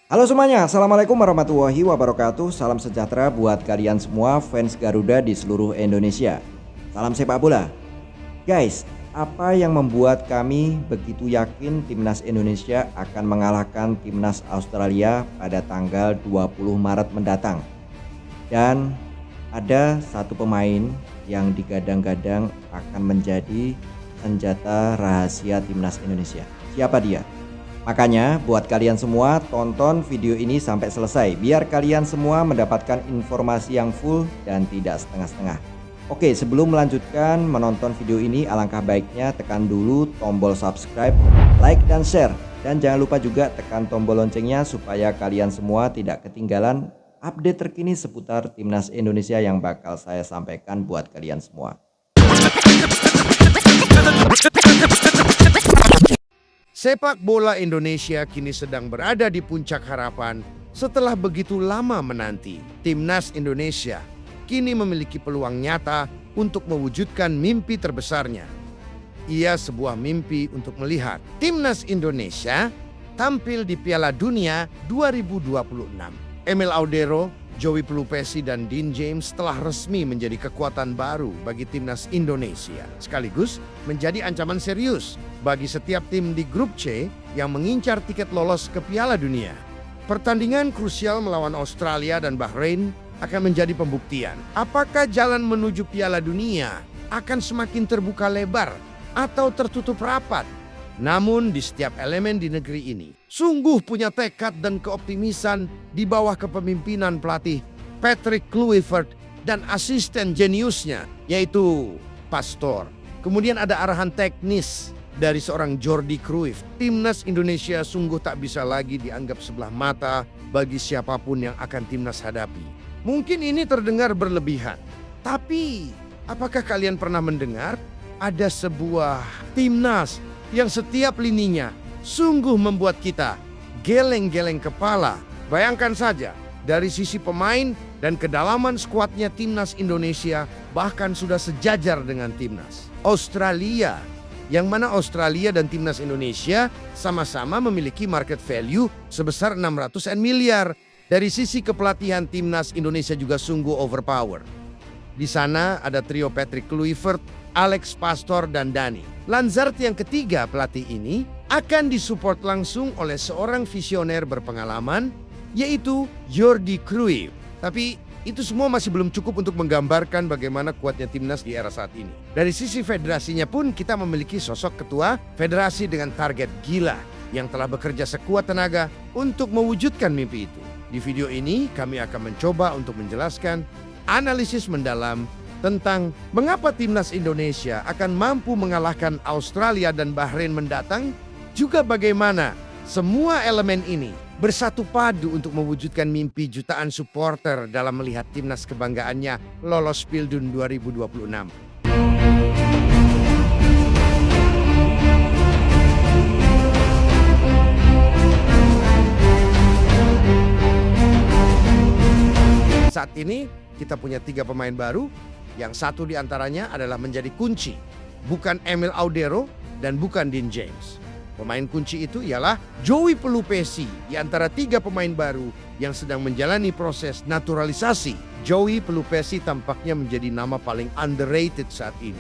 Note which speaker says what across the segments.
Speaker 1: Halo semuanya, Assalamualaikum warahmatullahi wabarakatuh. Salam sejahtera buat kalian semua fans Garuda di seluruh Indonesia. Salam sepak bola. Guys, apa yang membuat kami begitu yakin timnas Indonesia akan mengalahkan timnas Australia pada tanggal 20 Maret mendatang? Dan ada satu pemain yang digadang-gadang akan menjadi senjata rahasia timnas Indonesia. Siapa dia? Makanya buat kalian semua tonton video ini sampai selesai biar kalian semua mendapatkan informasi yang full dan tidak setengah-setengah. Oke, sebelum melanjutkan menonton video ini, alangkah baiknya tekan dulu tombol subscribe, like dan share. Dan jangan lupa juga tekan tombol loncengnya supaya kalian semua tidak ketinggalan update terkini seputar timnas Indonesia yang bakal saya sampaikan buat kalian semua.
Speaker 2: Sepak bola Indonesia kini sedang berada di puncak harapan setelah begitu lama menanti. Timnas Indonesia kini memiliki peluang nyata untuk mewujudkan mimpi terbesarnya. Ia sebuah mimpi untuk melihat Timnas Indonesia tampil di Piala Dunia 2026. Emil Audero, Joey Pelupesi, dan Dean James telah resmi menjadi kekuatan baru bagi Timnas Indonesia. Sekaligus menjadi ancaman serius bagi setiap tim di grup C yang mengincar tiket lolos ke Piala Dunia. Pertandingan krusial melawan Australia dan Bahrain akan menjadi pembuktian apakah jalan menuju Piala Dunia akan semakin terbuka lebar atau tertutup rapat. Namun di setiap elemen di negeri ini sungguh punya tekad dan keoptimisan di bawah kepemimpinan pelatih Patrick Kluivert dan asisten jeniusnya yaitu Pastor. Kemudian ada arahan teknis dari seorang Jordi Cruyff. Timnas Indonesia sungguh tak bisa lagi dianggap sebelah mata bagi siapapun yang akan timnas hadapi. Mungkin ini terdengar berlebihan, tapi apakah kalian pernah mendengar ada sebuah timnas yang setiap lininya sungguh membuat kita geleng-geleng kepala? Bayangkan saja, dari sisi pemain dan kedalaman skuadnya timnas Indonesia bahkan sudah sejajar dengan timnas Australia. Yang mana Australia dan timnas Indonesia sama-sama memiliki market value sebesar 600 miliar. Dari sisi kepelatihan timnas Indonesia juga sungguh overpower. Di sana ada trio Patrick Kluivert, Alex Pastor, dan Dani. Lanzard yang ketiga pelatih ini akan disupport langsung oleh seorang visioner berpengalaman yaitu Jordi Cruyff. Tapi itu semua masih belum cukup untuk menggambarkan bagaimana kuatnya timnas di era saat ini. Dari sisi federasinya pun kita memiliki sosok ketua federasi dengan target gila yang telah bekerja sekuat tenaga untuk mewujudkan mimpi itu. Di video ini kami akan mencoba untuk menjelaskan analisis mendalam tentang mengapa timnas Indonesia akan mampu mengalahkan Australia dan Bahrain mendatang, juga bagaimana semua elemen ini bersatu padu untuk mewujudkan mimpi jutaan supporter dalam melihat timnas kebanggaannya lolos Pildun 2026. Saat ini kita punya 3 pemain baru, yang satu diantaranya adalah menjadi kunci. Bukan Emil Audero dan bukan Dean James. Pemain kunci itu ialah Joey Pelupesi di antara 3 pemain baru yang sedang menjalani proses naturalisasi. Joey Pelupesi tampaknya menjadi nama paling underrated saat ini.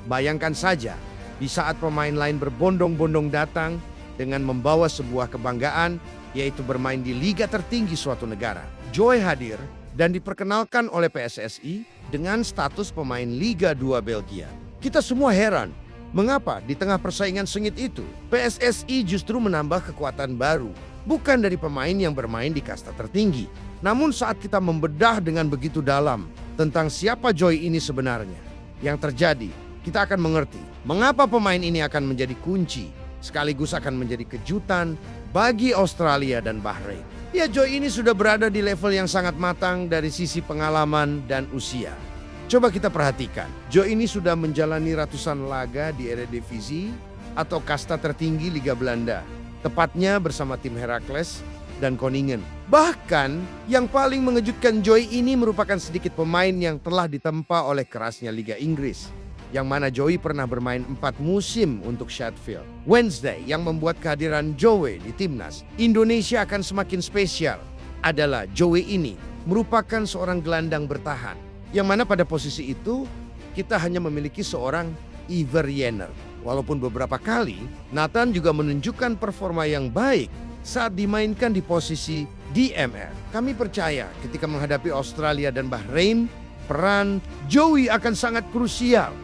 Speaker 2: Bayangkan saja, di saat pemain lain berbondong-bondong datang dengan membawa sebuah kebanggaan, yaitu bermain di liga tertinggi suatu negara. Joey hadir dan diperkenalkan oleh PSSI dengan status pemain Liga 2 Belgia. Kita semua heran, mengapa di tengah persaingan sengit itu, PSSI justru menambah kekuatan baru, bukan dari pemain yang bermain di kasta tertinggi. Namun saat kita membedah dengan begitu dalam tentang siapa Joey ini sebenarnya, yang terjadi, kita akan mengerti mengapa pemain ini akan menjadi kunci, sekaligus akan menjadi kejutan bagi Australia dan Bahrain. Ya, Joey ini sudah berada di level yang sangat matang dari sisi pengalaman dan usia. Coba kita perhatikan, Joey ini sudah menjalani ratusan laga di Eredivisie atau kasta tertinggi Liga Belanda, tepatnya bersama tim Heracles dan Groningen. Bahkan yang paling mengejutkan, Joey ini merupakan sedikit pemain yang telah ditempa oleh kerasnya Liga Inggris. yang mana Joey pernah bermain 4 musim untuk Sheffield Wednesday yang membuat kehadiran Joey di timnas Indonesia akan semakin spesial adalah Joey ini merupakan seorang gelandang bertahan, yang mana pada posisi itu kita hanya memiliki seorang Iver Jenner. Walaupun beberapa kali Nathan juga menunjukkan performa yang baik saat dimainkan di posisi DMR. Kami percaya ketika menghadapi Australia dan Bahrain, peran Joey akan sangat krusial.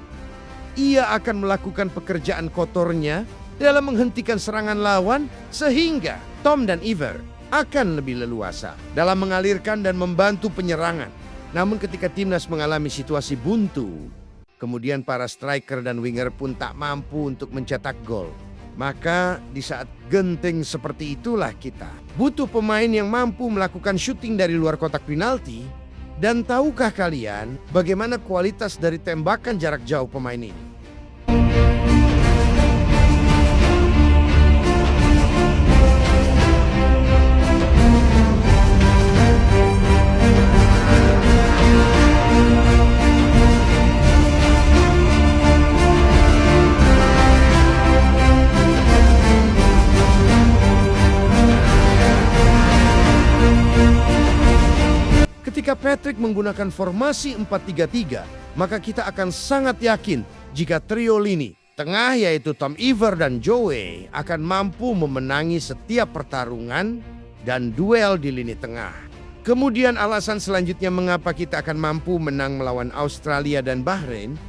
Speaker 2: Ia akan melakukan pekerjaan kotornya dalam menghentikan serangan lawan sehingga Tom dan Iver akan lebih leluasa dalam mengalirkan dan membantu penyerangan. Namun ketika timnas mengalami situasi buntu, kemudian para striker dan winger pun tak mampu untuk mencetak gol, maka di saat genting seperti itulah kita butuh pemain yang mampu melakukan syuting dari luar kotak penalti. Dan tahukah kalian bagaimana kualitas dari tembakan jarak jauh pemain ini? Ketika Patrick menggunakan formasi 4-3-3, maka kita akan sangat yakin jika trio lini tengah yaitu Tom, Iver, dan Joey akan mampu memenangi setiap pertarungan dan duel di lini tengah. Kemudian alasan selanjutnya mengapa kita akan mampu menang melawan Australia dan Bahrain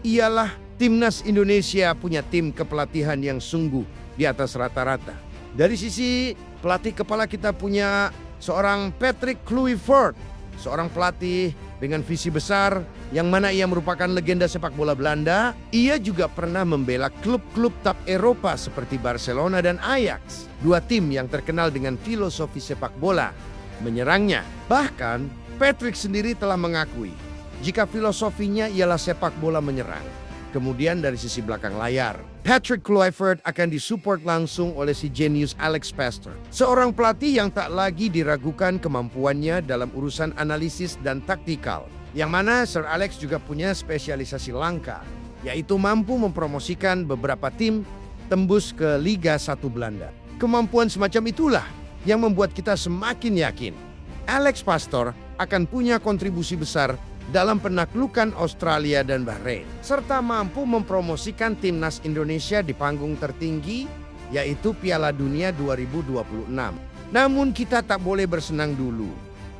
Speaker 2: ialah timnas Indonesia punya tim kepelatihan yang sungguh di atas rata-rata. Dari sisi pelatih kepala kita punya seorang Patrick Kluivert, seorang pelatih dengan visi besar yang mana ia merupakan legenda sepak bola Belanda. Ia juga pernah membela klub-klub top Eropa seperti Barcelona dan Ajax, dua tim yang terkenal dengan filosofi sepak bola menyerangnya. Bahkan Patrick sendiri telah mengakui jika filosofinya ialah sepak bola menyerang. Kemudian dari sisi belakang layar, Patrick Kluivert akan disupport langsung oleh si jenius Alex Pastoor, seorang pelatih yang tak lagi diragukan kemampuannya dalam urusan analisis dan taktikal, yang mana Sir Alex juga punya spesialisasi langka, yaitu mampu mempromosikan beberapa tim tembus ke Liga 1 Belanda. Kemampuan semacam itulah yang membuat kita semakin yakin Alex Pastoor akan punya kontribusi besar dalam penaklukan Australia dan Bahrain, serta mampu mempromosikan timnas Indonesia di panggung tertinggi, yaitu Piala Dunia 2026. Namun kita tak boleh bersenang dulu,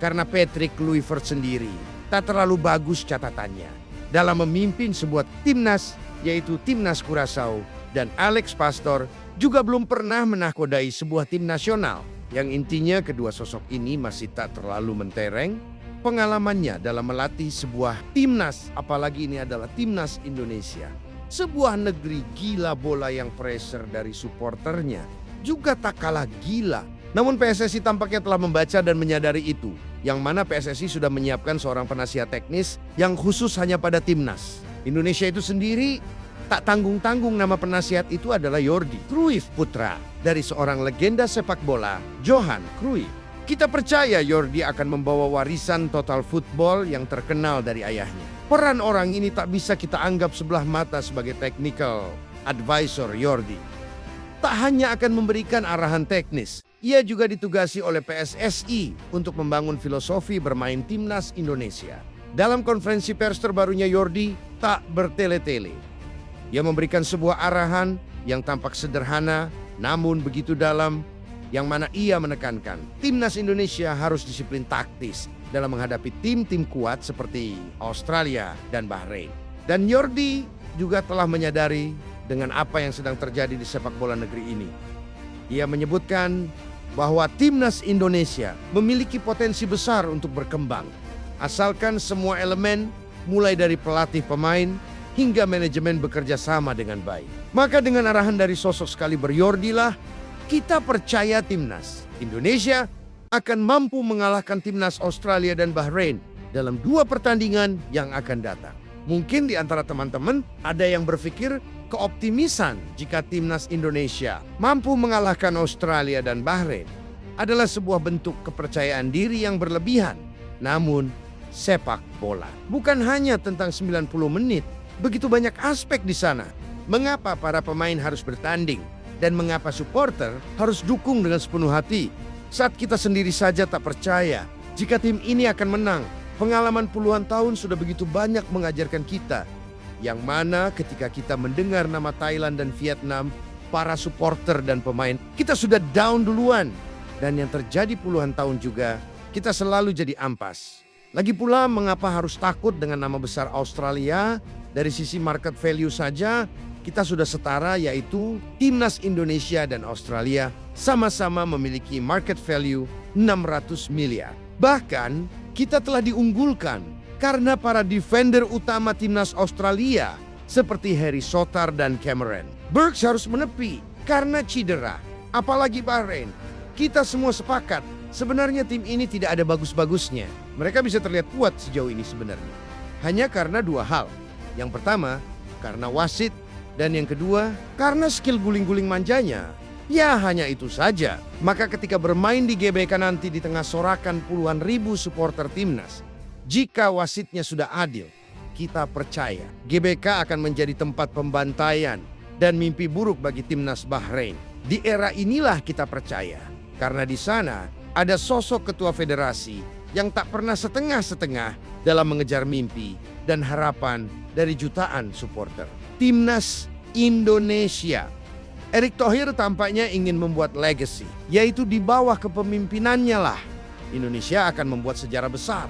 Speaker 2: karena Patrick Kluivert sendiri tak terlalu bagus catatannya dalam memimpin sebuah timnas, yaitu timnas Curaçao, dan Alex Pastoor juga belum pernah menakodai sebuah tim nasional, yang intinya kedua sosok ini masih tak terlalu mentereng pengalamannya dalam melatih sebuah timnas, apalagi ini adalah timnas Indonesia. Sebuah negeri gila bola yang pressure dari supporternya juga tak kalah gila. Namun PSSI tampaknya telah membaca dan menyadari itu, yang mana PSSI sudah menyiapkan seorang penasihat teknis yang khusus hanya pada timnas. Indonesia itu sendiri tak tanggung-tanggung, nama penasihat itu adalah Jordi Cruyff, putra dari seorang legenda sepak bola, Johan Cruyff. Kita percaya Jordi akan membawa warisan total football yang terkenal dari ayahnya. Peran orang ini tak bisa kita anggap sebelah mata sebagai technical advisor Jordi. Tak hanya akan memberikan arahan teknis, ia juga ditugasi oleh PSSI untuk membangun filosofi bermain timnas Indonesia. Dalam konferensi pers terbarunya Jordi tak bertele-tele. Ia memberikan sebuah arahan yang tampak sederhana namun begitu dalam, yang mana ia menekankan timnas Indonesia harus disiplin taktis dalam menghadapi tim-tim kuat seperti Australia dan Bahrain. Dan Jordi juga telah menyadari dengan apa yang sedang terjadi di sepak bola negeri ini. Ia menyebutkan bahwa timnas Indonesia memiliki potensi besar untuk berkembang, asalkan semua elemen mulai dari pelatih pemain hingga manajemen bekerja sama dengan baik. Maka dengan arahan dari sosok sekaliber Jordi lah, kita percaya timnas Indonesia akan mampu mengalahkan timnas Australia dan Bahrain dalam 2 pertandingan yang akan datang. Mungkin di antara teman-teman ada yang berpikir keoptimisan jika timnas Indonesia mampu mengalahkan Australia dan Bahrain adalah sebuah bentuk kepercayaan diri yang berlebihan. Namun, sepak bola bukan hanya tentang 90 menit Begitu banyak aspek di sana. Mengapa para pemain harus bertanding? Dan mengapa supporter harus dukung dengan sepenuh hati? Saat kita sendiri saja tak percaya jika tim ini akan menang. Pengalaman puluhan tahun sudah begitu banyak mengajarkan kita. Yang mana ketika kita mendengar nama Thailand dan Vietnam, para supporter dan pemain, kita sudah down duluan. Dan yang terjadi puluhan tahun juga, kita selalu jadi ampas. Lagi pula mengapa harus takut dengan nama besar Australia? Dari sisi market value saja, kita sudah setara, yaitu Timnas Indonesia dan Australia sama-sama memiliki market value 600 miliar. Bahkan kita telah diunggulkan karena para defender utama Timnas Australia seperti Harry Sotar dan Cameron Burks harus menepi karena cedera. Apalagi Bahrain. Kita semua sepakat sebenarnya tim ini tidak ada bagus-bagusnya. Mereka bisa terlihat kuat sejauh ini sebenarnya. Hanya karena dua hal. Yang pertama, karena wasit. Dan yang kedua, karena skill guling-guling manjanya. Ya hanya itu saja. Maka ketika bermain di GBK nanti di tengah sorakan puluhan ribu supporter timnas, jika wasitnya sudah adil, kita percaya GBK akan menjadi tempat pembantaian dan mimpi buruk bagi timnas Bahrain. Di era inilah kita percaya, karena di sana ada sosok ketua federasi yang tak pernah setengah-setengah dalam mengejar mimpi dan harapan dari jutaan supporter. Timnas Indonesia. Erick Thohir tampaknya ingin membuat legacy, yaitu di bawah kepemimpinannya lah Indonesia akan membuat sejarah besar.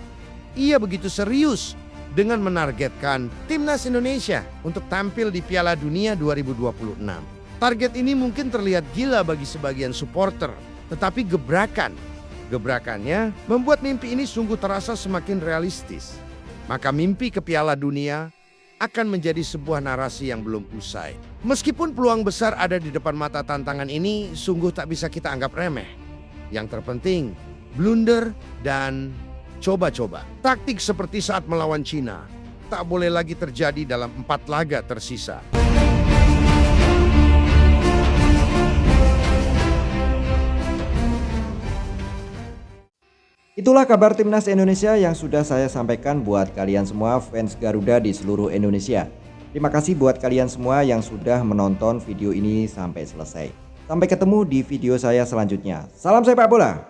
Speaker 2: Ia begitu serius dengan menargetkan Timnas Indonesia untuk tampil di Piala Dunia 2026. Target ini mungkin terlihat gila bagi sebagian supporter, tetapi gebrakannya membuat mimpi ini sungguh terasa semakin realistis. Maka mimpi ke Piala Dunia akan menjadi sebuah narasi yang belum usai. Meskipun peluang besar ada di depan mata, tantangan ini sungguh tak bisa kita anggap remeh. Yang terpenting, blunder dan coba-coba. Taktik seperti saat melawan Cina tak boleh lagi terjadi dalam 4 laga tersisa.
Speaker 1: Itulah kabar Timnas Indonesia yang sudah saya sampaikan buat kalian semua fans Garuda di seluruh Indonesia. Terima kasih buat kalian semua yang sudah menonton video ini sampai selesai. Sampai ketemu di video saya selanjutnya. Salam sepak bola.